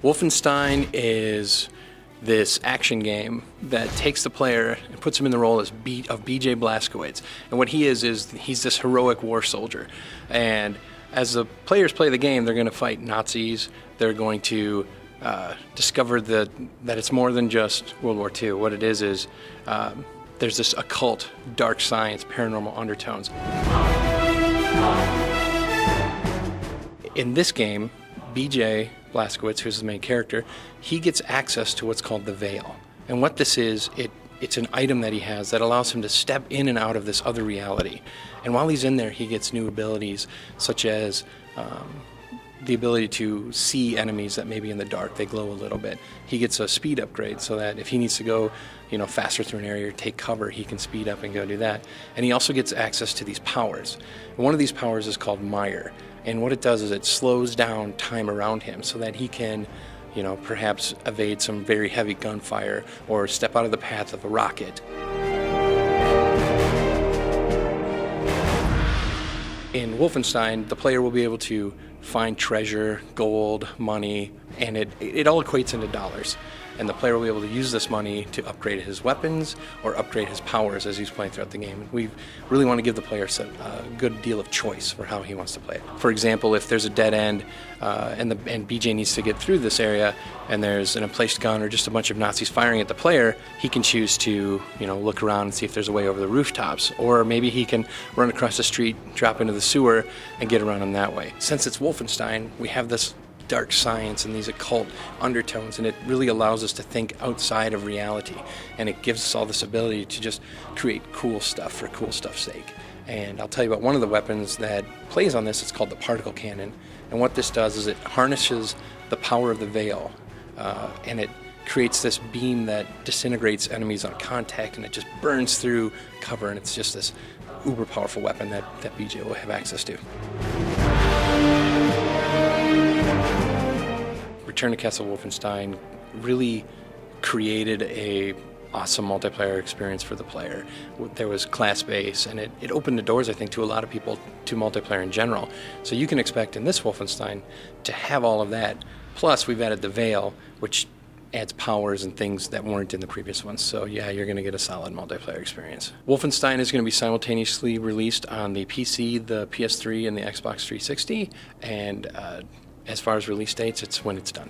Wolfenstein is this action game that takes the player and puts him in the role of B.J. Blazkowicz. And what he is he's this heroic war soldier. And as the players play the game, they're going to fight Nazis. They're going to discover that it's more than just World War II. What it is there's this occult, dark science, paranormal undertones. In this game, B.J. Blazkowicz, who's the main character, he gets access to what's called the Veil. And what this is, it's an item that he has that allows him to step in and out of this other reality. And while he's in there, he gets new abilities, such as the ability to see enemies that may be in the dark. They glow a little bit. He gets a speed upgrade so that if he needs to go faster through an area or take cover, he can speed up and go do that. And he also gets access to these powers. And one of these powers is called Mire. And what it does is it slows down time around him so that he can, perhaps evade some very heavy gunfire or step out of the path of a rocket. In Wolfenstein, the player will be able to find treasure, gold, money, and it all equates into dollars. And the player will be able to use this money to upgrade his weapons or upgrade his powers as he's playing throughout the game. And we really want to give the player a good deal of choice for how he wants to play it. For example, if there's a dead end and BJ needs to get through this area and there's an emplaced gun or just a bunch of Nazis firing at the player, he can choose to look around and see if there's a way over the rooftops. Or maybe he can run across the street, drop into the sewer, and get around him that way. Since it's Wolfenstein, we have this dark science and these occult undertones, and it really allows us to think outside of reality, and it gives us all this ability to just create cool stuff for cool stuff's sake. And I'll tell you about one of the weapons that plays on this. It's called the particle cannon, and what this does is it harnesses the power of the Veil, and it creates this beam that disintegrates enemies on contact, and it just burns through cover, and it's just this uber powerful weapon that BJ will have access to. Return to Castle Wolfenstein really created a awesome multiplayer experience for the player. There was class-based, and it opened the doors, I think, to a lot of people to multiplayer in general. So you can expect in this Wolfenstein to have all of that. Plus, we've added the Veil, which adds powers and things that weren't in the previous ones. So yeah, you're going to get a solid multiplayer experience. Wolfenstein is going to be simultaneously released on the PC, the PS3, and the Xbox 360. And as far as release dates, it's when it's done.